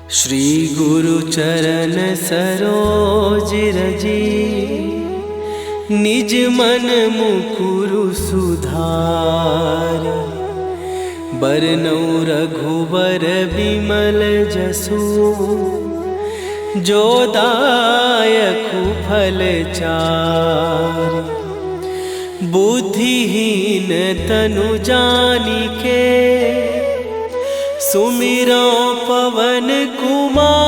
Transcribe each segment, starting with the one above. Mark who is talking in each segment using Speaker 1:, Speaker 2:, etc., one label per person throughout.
Speaker 1: श्री गुरु चरण सरोज रजी, निज मन मुकुरु सुधार। बरनौ रघुबर बिमल जसु, जो दायकु फल चार। बुद्धिहीन तनु जानिके, सुमिरो पवन कुमार।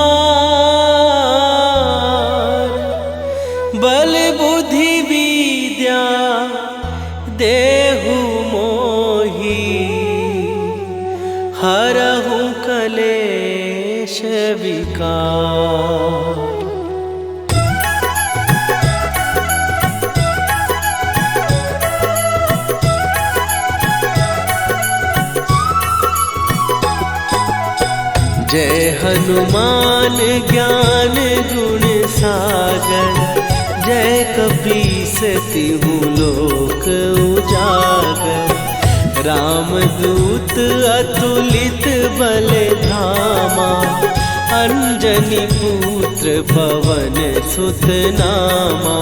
Speaker 1: बल बुद्धि विद्या देहु मोहि, हरहु कलेश विकार। जय हनुमान ज्ञान गुण सागर, जय कपीस तिहु लोक उजागर। रामदूत अतुलित बल धामा, अंजनी पुत्र पवन सुत नामा।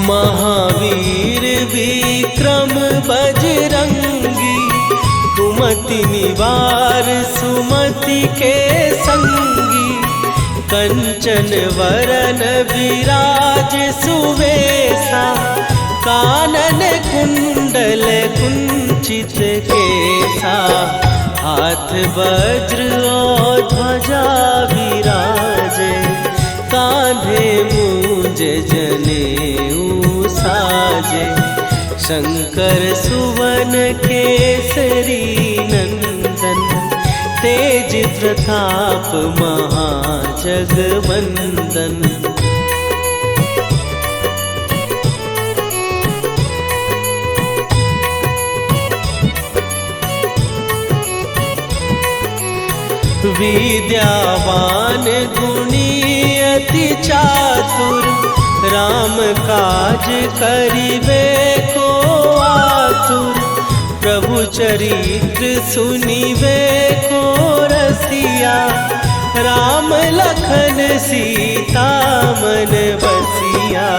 Speaker 1: महावीर विक्रम बजरंगी, कुमति निवार सुमति के संगी। कंचन वरन विराज सुवेशा, कानन कुंडल कुंचित केसा। हाथ वज्र और ध्वजा विराजे, कांधे मूंज जनेऊ साजे। शंकर सुवन केसरी नंदन, तेज प्रताप महाजगवंदन। विद्यावान गुणी अति चातुर, राम काज करिबे को आतुर। प्रभु चरित्र सुनिबे को रसिया, राम लखन सीता मन बसिया।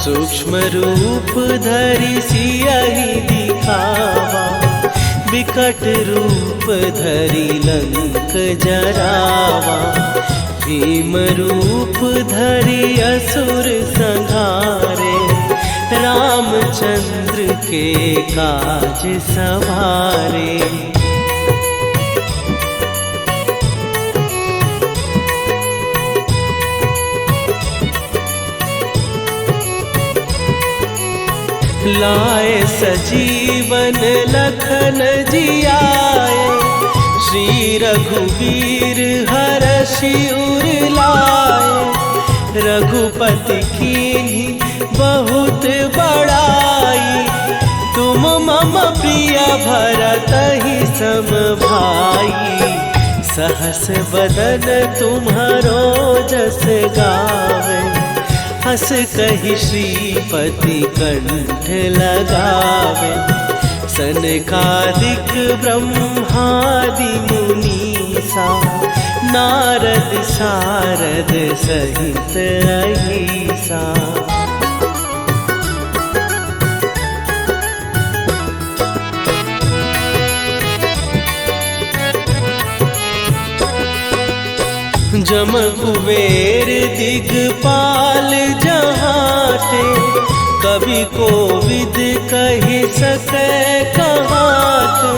Speaker 1: सूक्ष्म रूप धरि सियहि दिखावा, विकट रूप धरि लंक जरावा। भीम रूप धरि असुर संहारे, रामचंद्र के काज सवारे। लाए सजीवन लखन जियाए, श्री रघुवीर हरषि उर लाए। रघुपति कीन्ही बहुत बड़ाई, तुम मम प्रिय भरतहि सम भाई। सहस बदन तुम्हारो जस गावे, हस कहि श्रीपति कंठ लगावे। सनकादिक ब्रह्मादि मुनीसा, नारद सारद सहित अहिसा। जम कुबेर दिगपाल जहाते, कवि कोविद कहि सकै कहाते।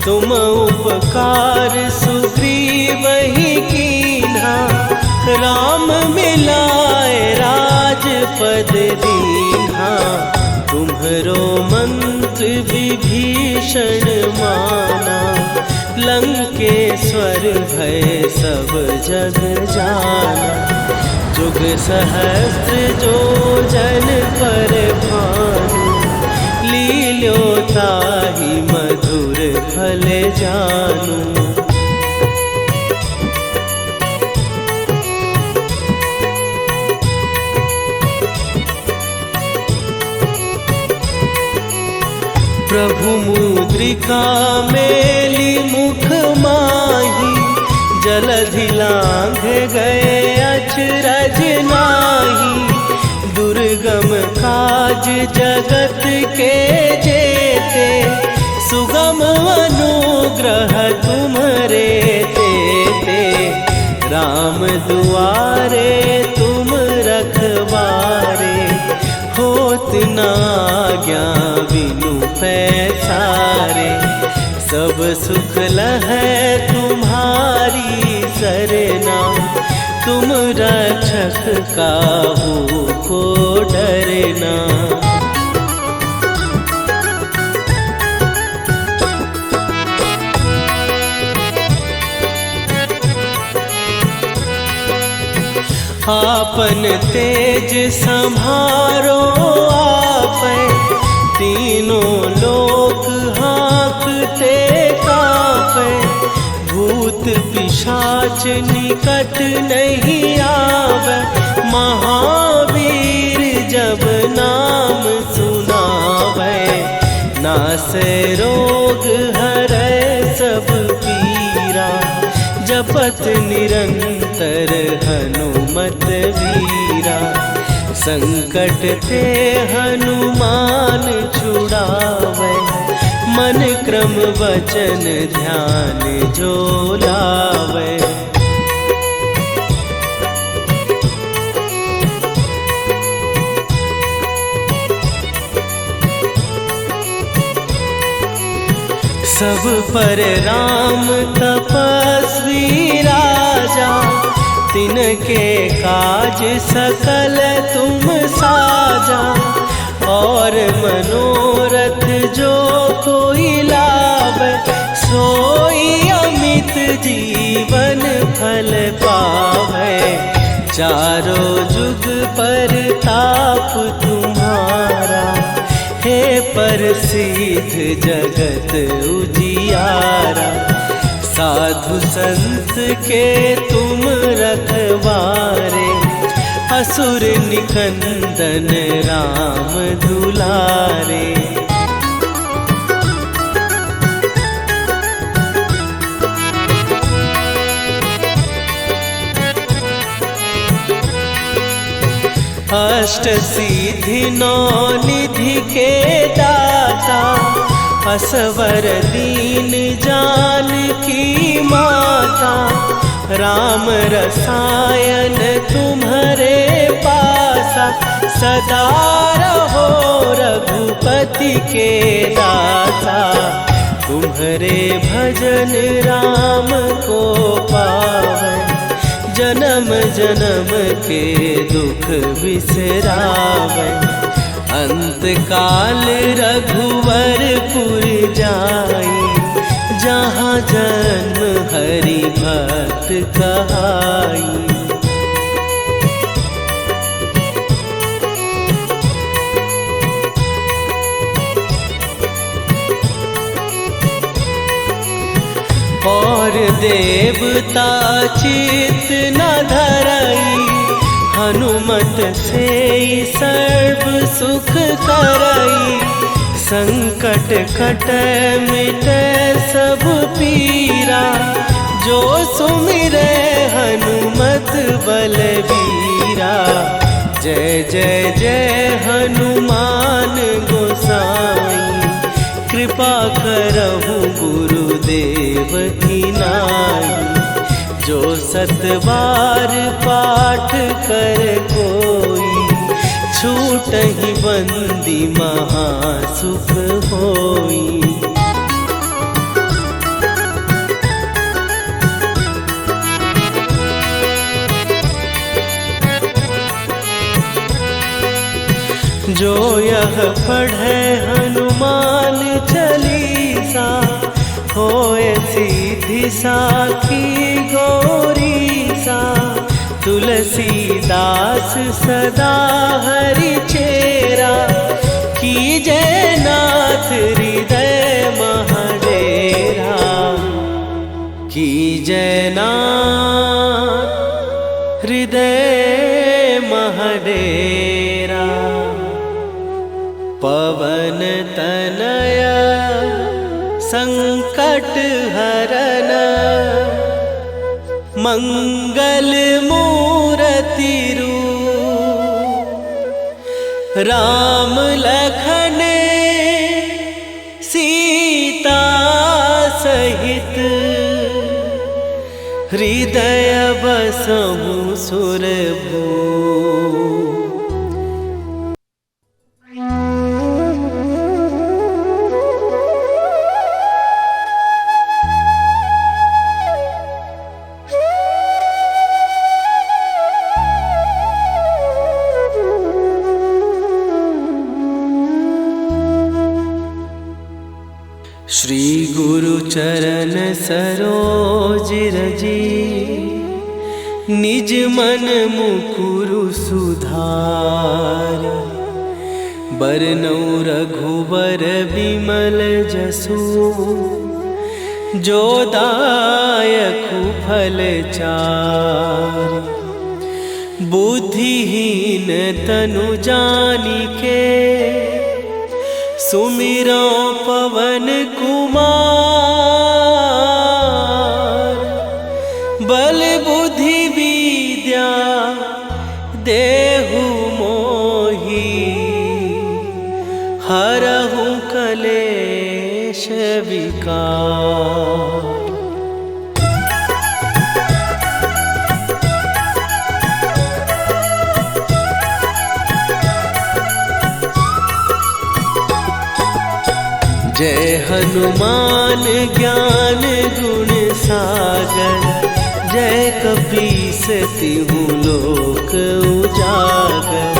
Speaker 1: तुम उपकार सुग्रीवहि कीन्हा, राम मिलाए राजपद दीन्हा। तुम्हरो मंत्र विभीषण माना, लंकेश्वर भय सब जग जाना। जुग सहस्त्र जो जन पर भानु, लील्यो ताहि मधुर फल जानू। प्रभु मुद्रिका मेली मुख माही, जलधि लांघ गए अचरज नाही। दुर्गम काज जगत के जेते, सुगम अनुग्रह तुम्हरे तेते। राम दुआरे तुम रखवारे, होत न आज्ञा बिनु पैसारे। सब सुख लहै तुम्हारी सरना, तुम रक्षक काहू को डरना। आपन तेज संभारो आपै, तीनों लोक हाँकते कांपै। भूत पिशाच निकट नहीं आवे, महावीर जब नाम सुनावे। नासै रोग हरै सब पीरा, जपत निरंतर हनुमत वीरा। संकट ते हनुमान छुड़ावे, मन क्रम वचन ध्यान जो लावे। सब पर राम तपस्वी राजा, तिनके काज सकल तुम साजा। और मनोरथ जो कोई लावे, सोई अमित जीवन फल पावे। चारों जुग पर ताप तुम्हारा, हे प्रसिद्ध जगत उजियारा। साधु संत के तुम रखवारे, असुर निकंदन राम दुलारे। अष्ट सिद्धि नौ निधि के दाता, असवर दीन जानकी माता। राम रसायन तुम्हारे पासा, सदा रहो रघुपति के दासा। तुम्हारे भजन राम को पावै, जन्म जन्म के दुख बिसरावै। अंत काल रघुवरपुर जाई, जहाँ जन्म हरि भक्त कहाई। और देवता चित न धरई, हनुमत से सर्व सुख करई। संकट कटै मिटै सब पीरा, जो सुमिरै हनुमत बलबीरा। जय जय जय हनुमान गोसाई, कृपा करहु गुरुदेव की नाई। जो सत बार पाठ कर कोई, छूटहि बंदी महासुख होई। जो यह पढ़े हनुमान चालीसा, होए सीधी साखी गौरीसा। तुलसीदास सदा हरि चेरा, कीजय नाथ हृदय महडेरा। कीजय नाथ हृदय महडेरा। पवन तनय संकट हरन मंगल मूर्ति रूप राम लखन सीता सहित हृदय बसहु सुरभू। श्री गुरु चरण सरोज रजी निज मन मुकुरु सुधार। बरनउँ रघुबर बिमल जसु जो दायकु फल चार। बुद्धिहीन तनु जानिके सुमिरो पवन कुमार। बल बुद्धि विद्या देहु मोहि हरहु कलेश विकार। जय हनुमान ज्ञान गुण सागर। जय कपीस तिहु लोक उजागर।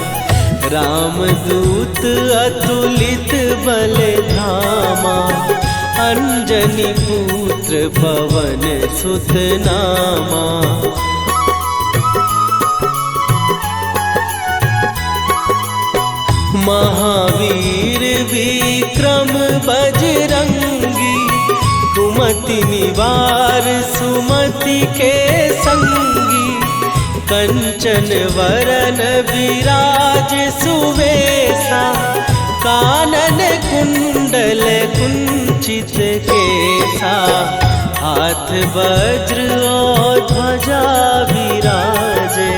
Speaker 1: रामदूत अतुलित बल धामा। अंजनी पुत्र पवन सुत नामा। महावीर विक्रम बजरंगी। कुमति निवार सुमति के संगी। कंचन वरन विराज सुवेशा। कानन कुंडल कुंचित केसा। हाथ वज्र और ध्वजा विराजे।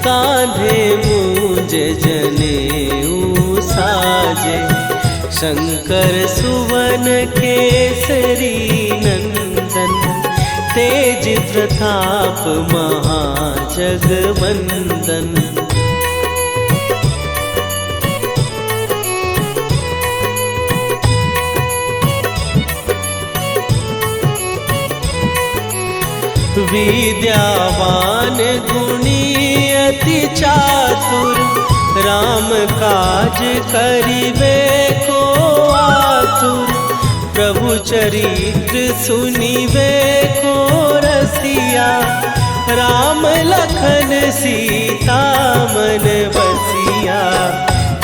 Speaker 1: कांधे मूंज जनेऊ साजे। शंकर सुवन केसरी नंदन। तेज प्रताप महाजगवंदन। विद्यावान गुणी अति चातुर। राम काज करिबे को आतुर। प्रभु चरित्र सुनिबे को रसिया। राम लखन सीता मन बसिया।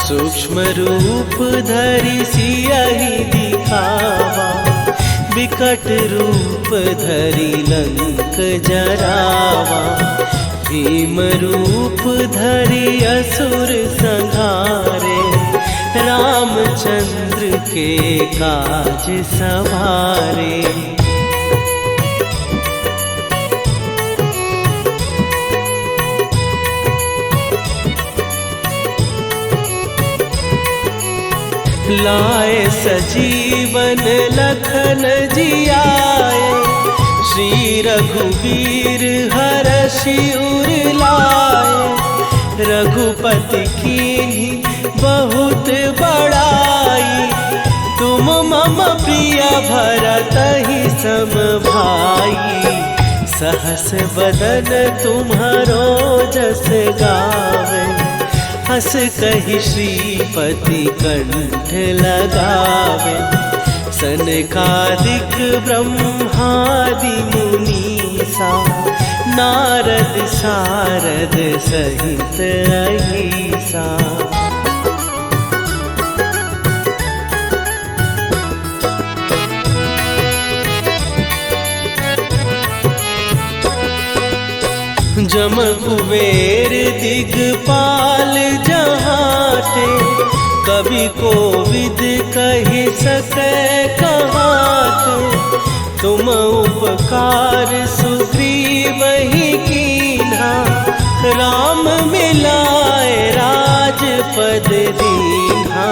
Speaker 1: सूक्ष्म रूप धरि सियहि दिखावा। विकट रूप धरि लंक जरावा। भीम रूप धरि असुर संहारे। रामचंद्र के काज सवारे। लाए सजीवन लखन जियाए। श्री रघुवीर हरषि उर लाए। रघुपति कीन्ही बहुत बड़ाई। तुम मम प्रिय भरतहि सम भाई। सहस बदन तुम्हारो जस गावे। हस कहि श्रीपति कंठ लगावे। सनकादिक ब्रह्मादि मुनीसा। नारद सारद सहित अहिसा। जम कुबेर दिगपाल जहाते। कवि कोविद कहि सकै कहाते। तुम उपकार सुग्रीव ही कीन्हा, राम मिलाए राजपद दीन्हा।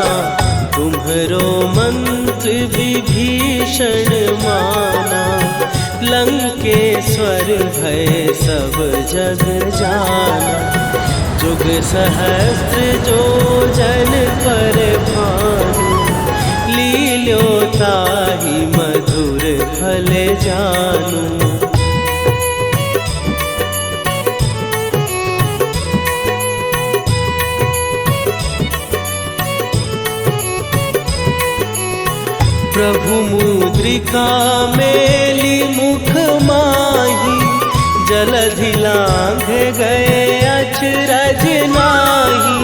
Speaker 1: तुम्हरो मंत्र विभीषण माना, लंकेश्वर भय सब जग जाना। जुग सहस्त्र जो जन पर भानु, लील्यो ताहि मधुर फल जानू। प्रभु मुद्रिका मेली मुख माही, जलधि लांघ गए अचरज नाहि।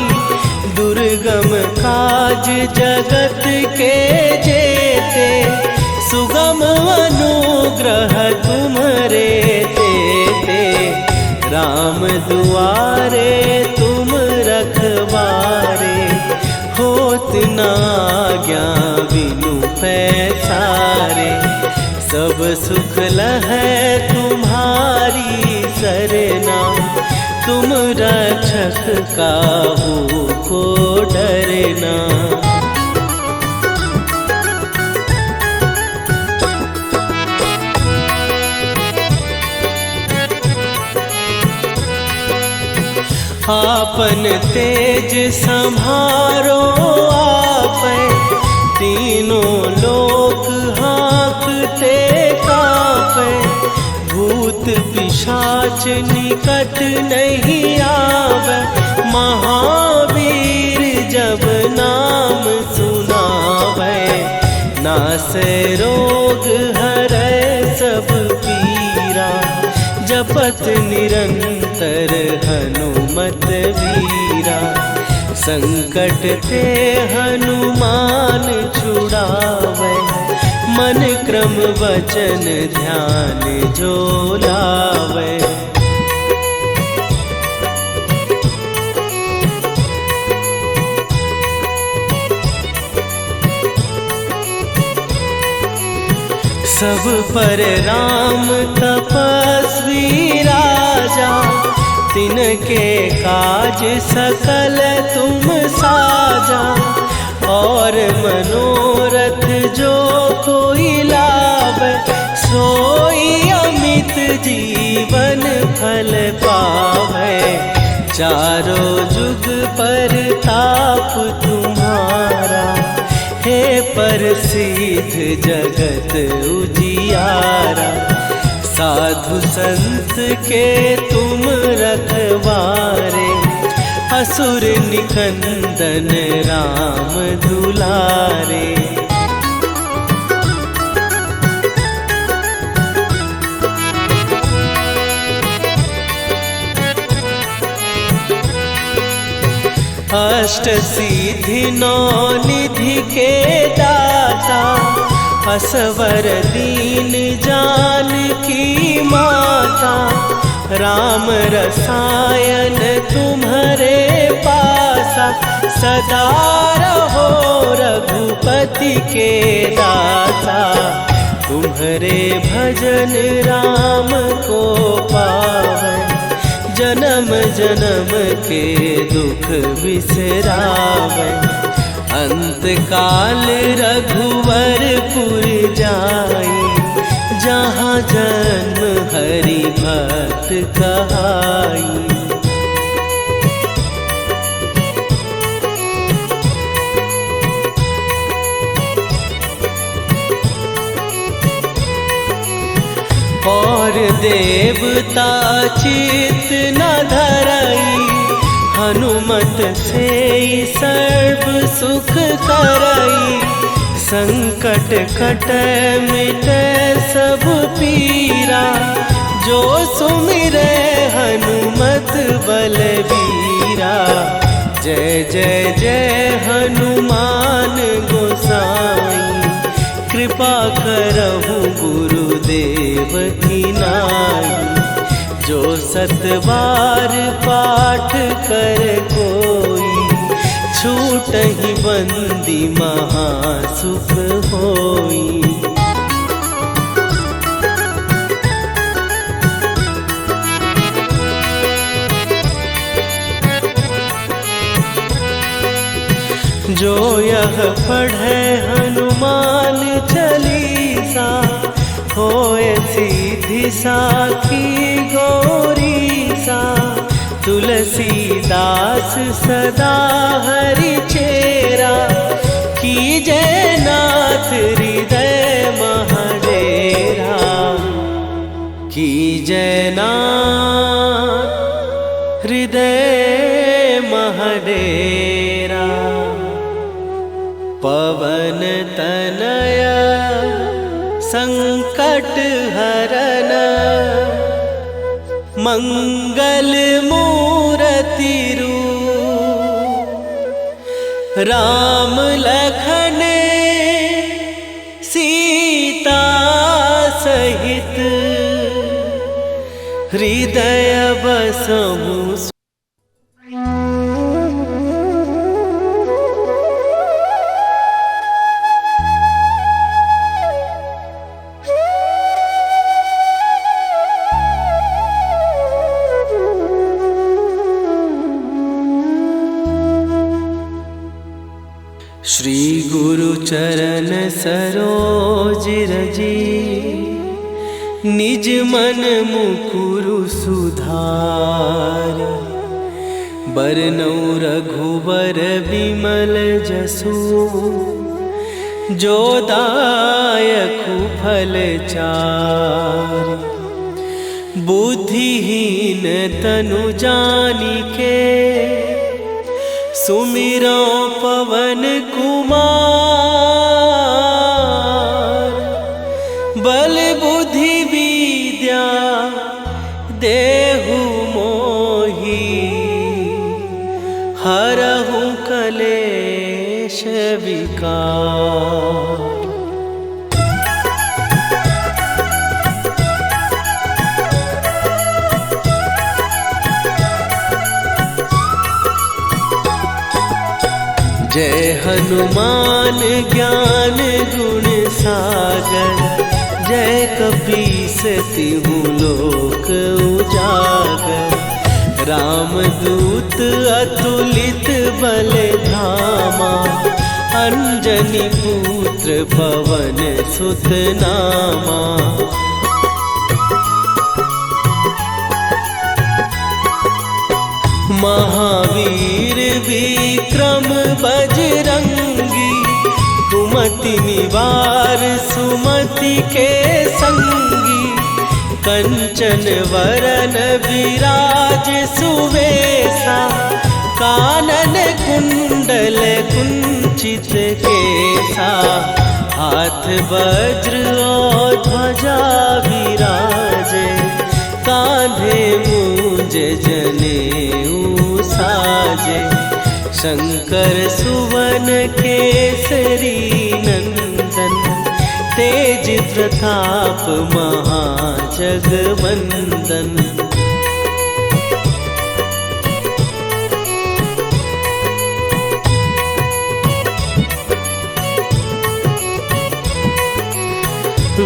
Speaker 1: दुर्गम काज जगत के जेते, सुगम अनुग्रह तुम्हरे तेते। राम दुआरे तुम रखवारे, होत न आज्ञा बिनु पैसारे। सब सुख लहै तुम्हारी सरना, तुम रक्षक काहू को डरना। आपन तेज संभारो आपै, तीनों लोक हाँकते कापै। भूत पिशाच निकट नहीं आवे, महावीर जब नाम सुनावे। नासै रोग हरै सब पीरा, जपत निरंतर हनुमत वीरा। संकट ते हनुमान छुड़ावे, मन क्रम वचन ध्यान जो लावे। सब पर राम तपस्वी राजा, तिनके काज सकल तुम साजा। और मनोरथ जो कोई लावे, सोई अमित जीवन फल पावे। चारों जुग पर ताप तुम्हारा, हे प्रसिद्ध जगत उजियारा। साधु संत के तुम रखवारे, असुर निकंदन राम दुलारे। अष्ट सिद्धि नौ निधि के दाता, असवर दीन जानकी माता। राम रसायन तुम्हारे पासा, सदा रहो रघुपति के दासा। तुम्हारे भजन राम को पावे, जन्म जन्म के दुख बिसरावे। अंत काल रघुवरपुर जाई, जहाँ जन्म हरि भक्त कहाई। और देवता चित न धरई, हनुमत से सर्व सुख करई। संकट कटै मिटै सब पीरा, जो सुमिरै हनुमत बलबीरा। जय जय जय हनुमान गोसाई, कृपा करहु गुरुदेव की नाई। जो सतबार पाठ कर कोई, छूटहि बंदी महासुख होई। जो यह पढ़े हनुमान चालीसा, होए सीधी साखी गौरी सा। तुलसीदास सदा हरि चेरा, कीजय नाथ हृदय महडेरा। कीजय नाथ हृदय महडेरा। पवन तनय संकट हरन, मंगल मूरति रूप। राम लखन सीता सहित, हृदय बसहु। श्री गुरु चरण सरोज रजी, निज मन मुकुरु सुधार। बरनौ रघुबर विमल जसु, जो दायकु फल चार। बुद्धिहीन तनु जानिके, सुमिरो पवन कुमार। बल बुद्धि विद्या देहु मोहि, हरहु कलेश विकार। जय हनुमान ज्ञान गुण सागर, जय कपीस तिहु लोक उजागर। रामदूत अतुलित बल धामा, अंजनी पुत्र पवन सुत नामा। महावीर विक्रम बजरंगी, कुमति निवार सुमति के संगी। कंचन वरन विराज सुवेशा, कानन कुंडल कुंचित केसा। हाथ वज्र और ध्वजा विराजे, कांधे मूंज जनेऊ साजे। शंकर सुवन केसरी नंदन, तेज प्रताप महाजगवंदन।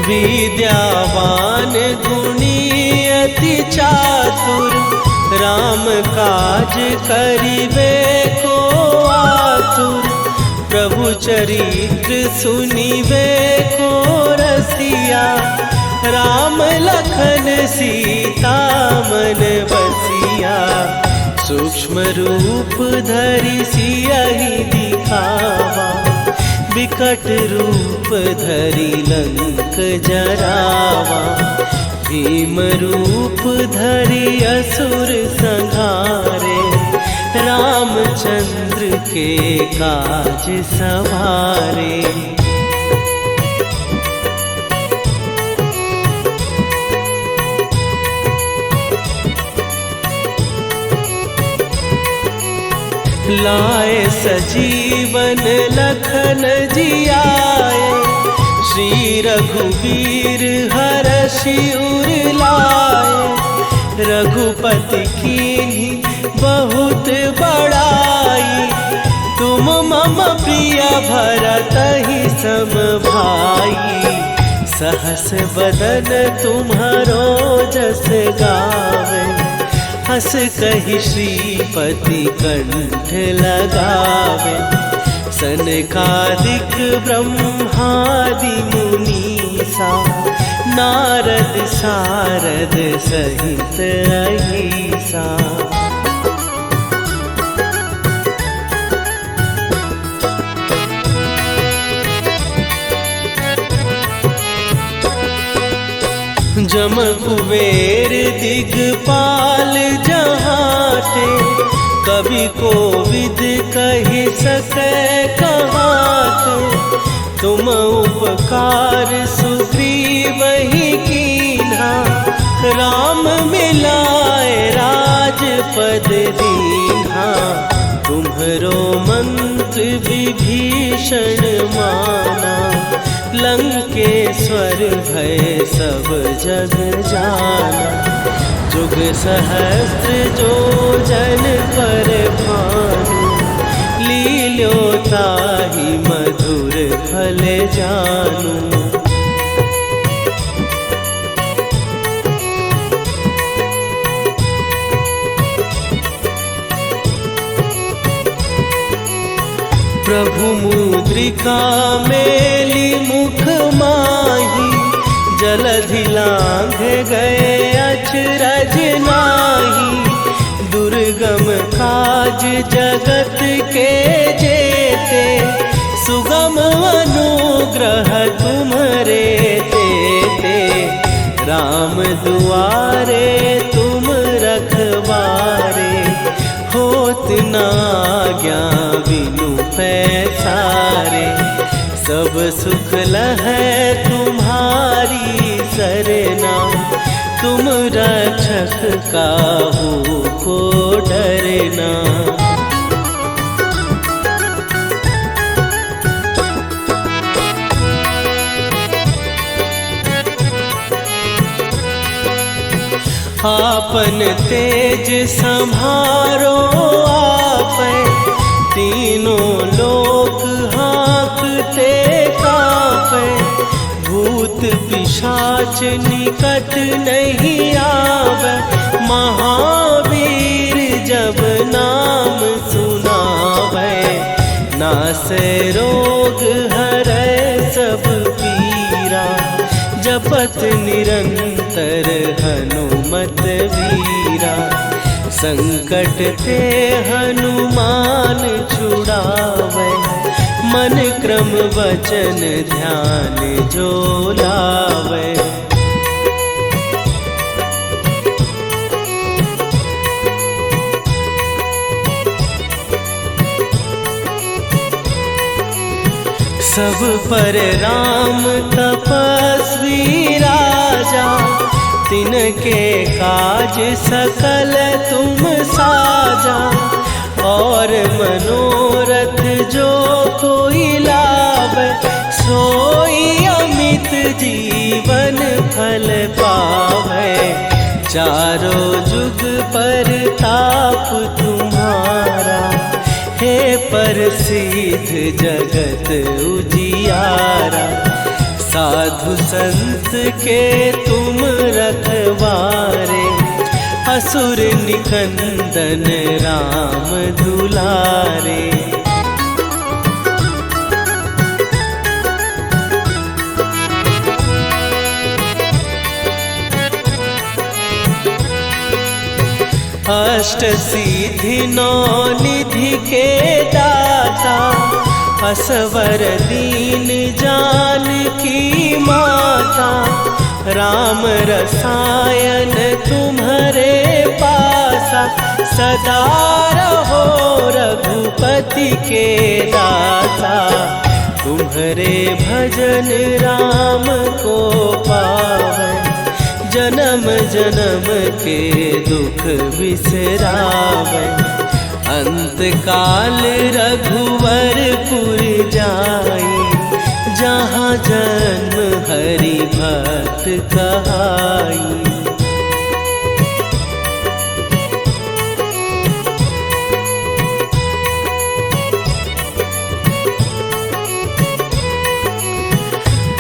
Speaker 1: विद्यावान गुणी अति चातुर, राम काज करिबे को आतुर। प्रभु चरित्र सुनिबे को रसिया, राम लखन सीता मन बसिया। सूक्ष्म रूप धरि सियहि दिखावा, विकट रूप धरि लंक जरावा। भीम रूप धरि असुर संहारे, रामचंद्र के काज सवारे। लाए सजीवन लखन जियाए, श्री रघुवीर हरषि उर लाए। रघुपति कीन्ही बहुत बड़ाई, तुम मम प्रिय भरतहि सम भाई। सहस बदन तुम्हारो जस गावे, हस कहि श्रीपति कंठ लगावे। सनकादिक ब्रह्मादि मुनीसा नारद सारद सहित अहिसा। जम कुबेर दिगपाल जहाँ थे, कवि को विद कहि सकै कहाते। तुम उपकार सुग्रीव ही कीन्हा, राम मिलाए राजपद दीन्हा। तुम्हरो मंत्र विभीषण माना, लंकेश्वर भय सब जग जाना। जुग सहस्त्र जो जन पर भानु, लील्यो ताहि मधुर फल जानू। प्रभु मुद्रिका मेली मुख माही, जलधि लांघ गए अचरज नाही। दुर्गम काज जगत के जेते, सुगम अनुग्रह तुम्हरे तेते। राम दुआरे तुम रखवारे, होत न आज्ञा बिनु पैसारे। सब सुख लहै तुम्हारी सरना, तुम रक्षक काहू को डरना। आपन तेज संभारो आपै, तीनों लोक हाँकते कापै। भूत पिशाच निकट नहीं आवे, महावीर जब नाम सुनावे। नासै रोग हरै सब पीरा, जपत निरंतर हनुमत वीरा। संकट ते हनुमान छुड़ावे, मन क्रम वचन ध्यान जो लावे। सब पर राम तपस्वी राजा, तिनके काज सकल तुम साजा। और मनोरथ जो कोई लावे, सोई अमित जीवन फल पावे। चारों जुग पर ताप तुम्हारा, हे प्रसिद्ध जगत उजियारा। साधु संत के तुम रखवारे, असुर निकंदन राम दुलारे। अष्ट सिद्धि नौ निधि के दाता, असवर दीन जानकी माता। राम रसायन तुम्हारे पासा, सदा रहो रघुपति के दासा। तुम्हारे भजन राम को पावे, जन्म जन्म के दुख बिसरावे। अंत काल रघुवरपुर जाई, जहाँ जन्म हरि भक्त कहाई।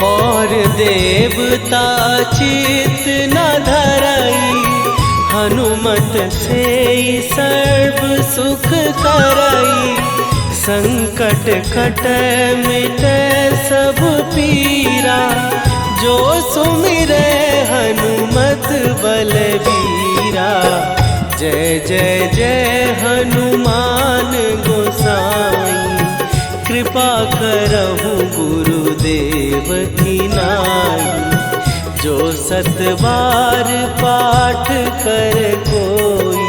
Speaker 1: और देवता चित न धरई, हनुमत से सर्व सुख करई। संकट कटे मिटे सब पीरा, जो सुमिरे हनुमत बलबीरा। जय जय जय हनुमान गोसाई, कृपा करहु गुरुदेव की नाई। जो 7 बार पाठ कर कोई,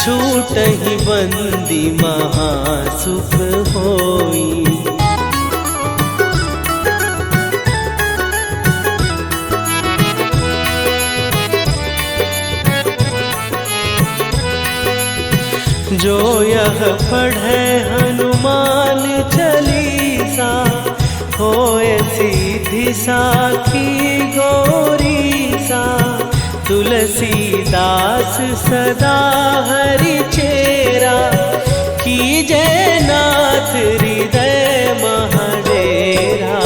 Speaker 1: छूटहि बंदी महासुख होई। जो यह पढ़े हनुमान चालीसा, होए सीधी साखी गौरीसा। तुलसीदास सदा हरि चेरा, कीजय नाथ हृदय महडेरा।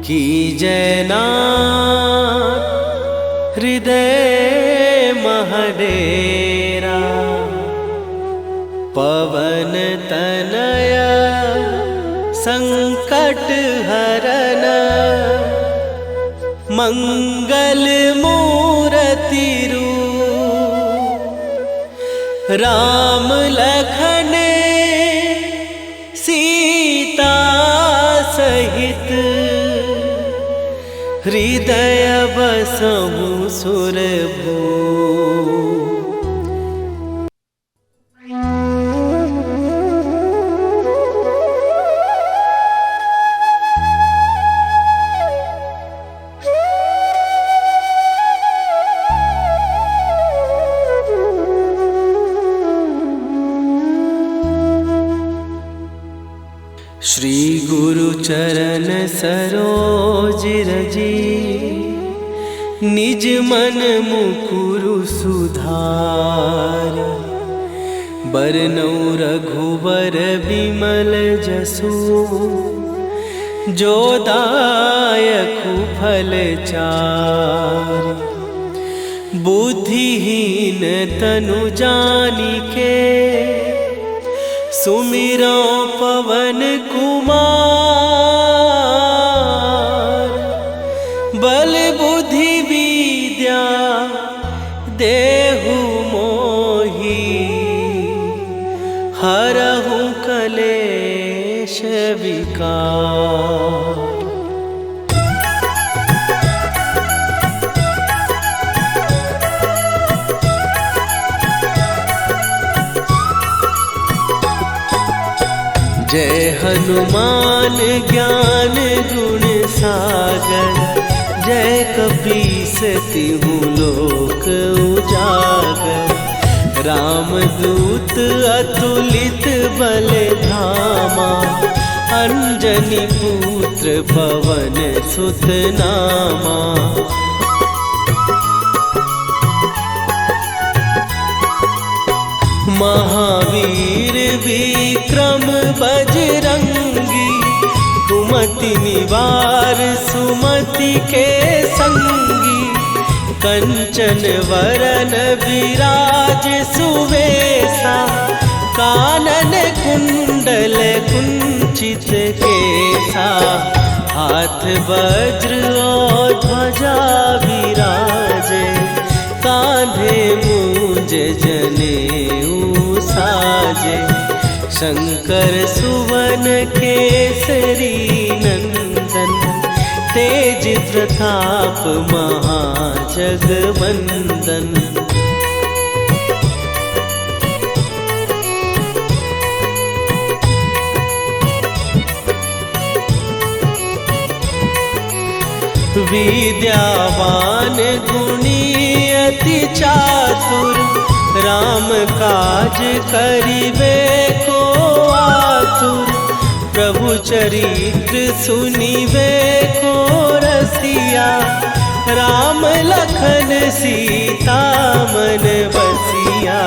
Speaker 1: कीजय नाथ हृदय महडेरा। पवन तनया संकट हरन, मंगल मूर्ति रूप। राम लखन सीता सहित, हृदय बसहु सुरभूप। श्री गुरु चरण सरोज रजी, निज मन मुकुरु सुधार। बरनउँ रघुबर बिमल जसु, जो दायकु फल चारि। बुद्धिहीन तनु जानिके, सुमिरो पवन कुमार। बल बुद्धि विद्या देहु मोहि, हरहु कलेश विकार। जय हनुमान ज्ञान गुण सागर, जय कपीस तिहु लोक उजागर। रामदूत अतुलित बल धामा, अंजनी पुत्र पवन सुत नामा। महावीर विक्रम बजरंगी, कुमति निवार सुमति के संगी। कंचन वरन विराज सुवेसा, कानन कुंडल कुंचित केसा। हाथ वज्र और ध्वजा विराजे, कांधे मूंज जनेऊ साजे। शंकर सुवन केसरी नंदन, तेज प्रताप महाजगवंदन। विद्यावान गुणी अति चातुर, राम काज करिबे को आतुर। प्रभु चरित्र सुनिबे को रसिया, राम लखन सीता मन बसिया।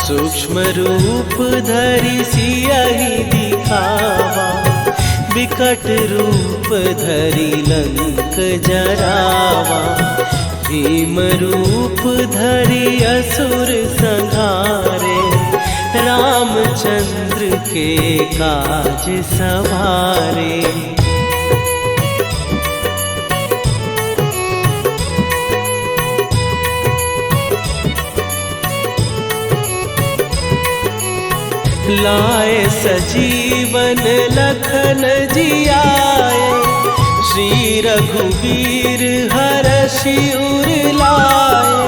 Speaker 1: सूक्ष्म रूप धरि सियहि दिखावा, विकट रूप धरि लंक जरावा। भीम रूप धरि असुर संहारे, रामचंद्र के काज सवारे। लाए सजीवन लखन जियाए, श्री रघुवीर हरषि उर लाए।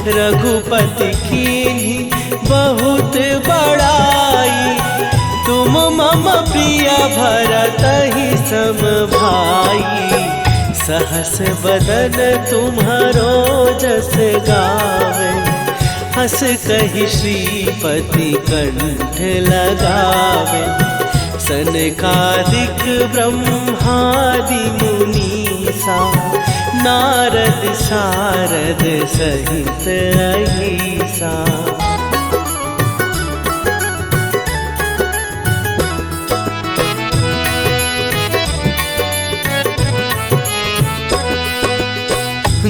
Speaker 1: रघुपति कीन्ही बहुत बड़ाई, तुम मम प्रिय भरतहि सम भाई। सहस बदन तुम्हारो जस गावे, हस कहि श्रीपति कंठ लगावे। सनकादिक ब्रह्मादि मुनीसा, नारद सारद सहित अहिसा।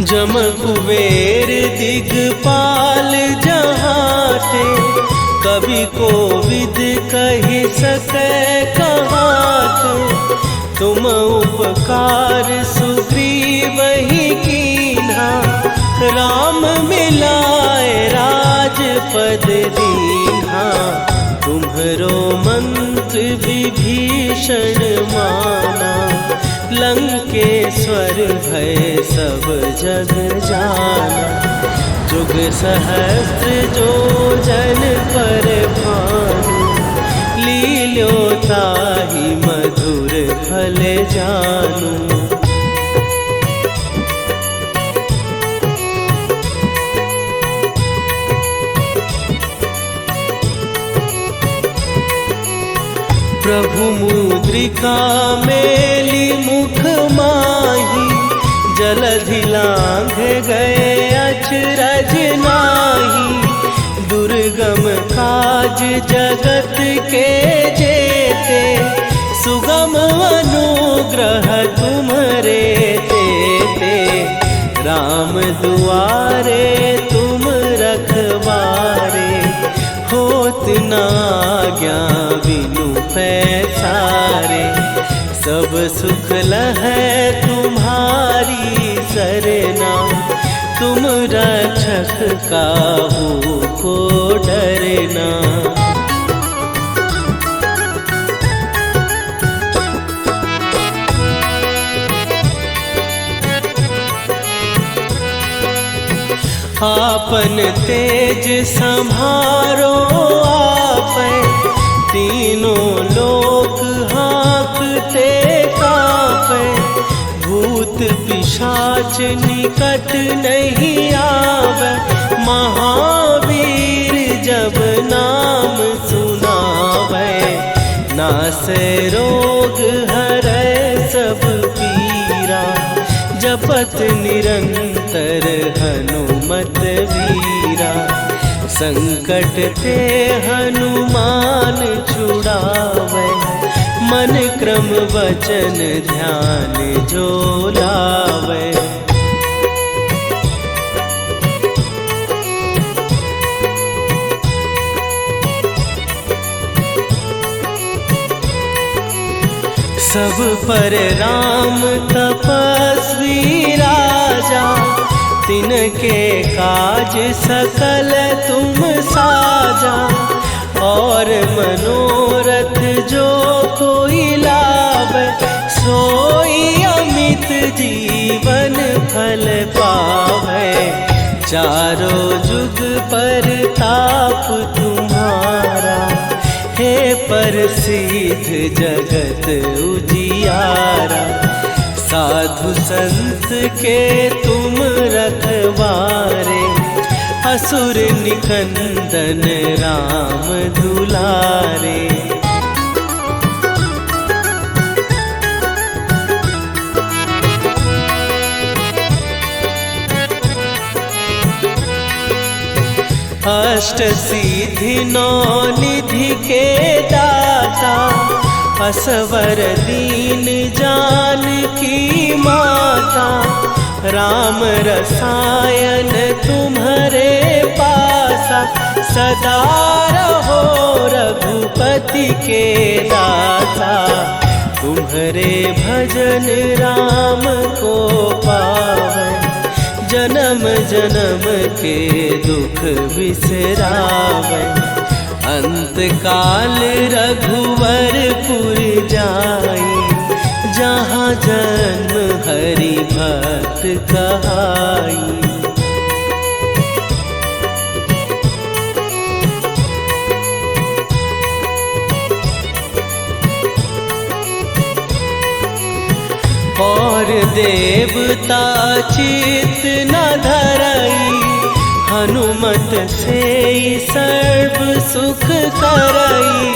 Speaker 1: जम कुबेर दिगपाल जहाते, कवि कोविद कहि सकै कहाते। तुम उपकार सुग्रीवहि कीन्हा, राम मिलाए राजपद दीन्हा। तुम्हरो मंत्र विभीषण माना, लंकेश्वर भय सब जग जाना। जुग सहस्त्र जो जन पर भानु, लील्यो ताहि मधुर फल जानू। प्रभु मुद्रिका मेली मुख माही, जलधि लांघ गए अचरज नाही। दुर्गम काज जगत के जेते, सुगम अनुग्रह तुम्हरे तेते। राम दुआरे तुम रखवारे, होत न आज्ञा बिनु पैसारे। सब सुख लहै तुम्हारी सरना, तुम रक्षक काहू को डरना। आपन तेज सम्हारो आपै, तीनों लोक हाँकते कांपै। भूत पिशाच निकट नहीं आवे, महावीर जब नाम सुनावे। नासै रोग हरै सब पीरा, जपत निरंतर हनुमत वीरा। संकट ते हनुमान छुड़ावे, मन क्रम वचन ध्यान जो लावे। सब पर राम तपस्वी राजा, तिनके काज सकल तुम साजा। और मनोरथ जो कोई लावे, सोई अमित जीवन फल पावे। चारों जुग पर ताप तुम्हारा, हे प्रसिद्ध जगत उजियारा। साधु संत के तुम रखवारे, असुर निकंदन राम दुलारे। अष्ट सिद्धि नौ निधि के दाता, असवर दीन जानकी माता। राम रसायन तुम्हारे पास, दासा, सदा रहो रघुपति के दासा। तुम्हारे भजन राम को पावै, जन्म जन्म के दुख बिसरावै। अंत काल रघुवरपुर जाई, जहाँ जन्म हरि भक्त कहाई। और देवता चित न धरई, हनुमत से सर्व सुख करई।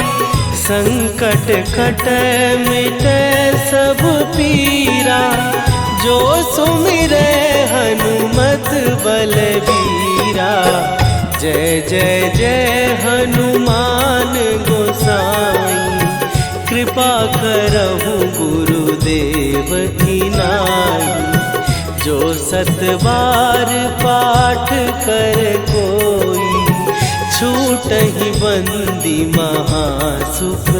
Speaker 1: संकट कटै मिटै सब पीरा, जो सुमिरै हनुमत बलबीरा। जय जय जय हनुमान गोसाई, कृपा करहु गुरुदेव की नाई। जो सत बार पाठ कर कोई, छूटहि बंदी महासुख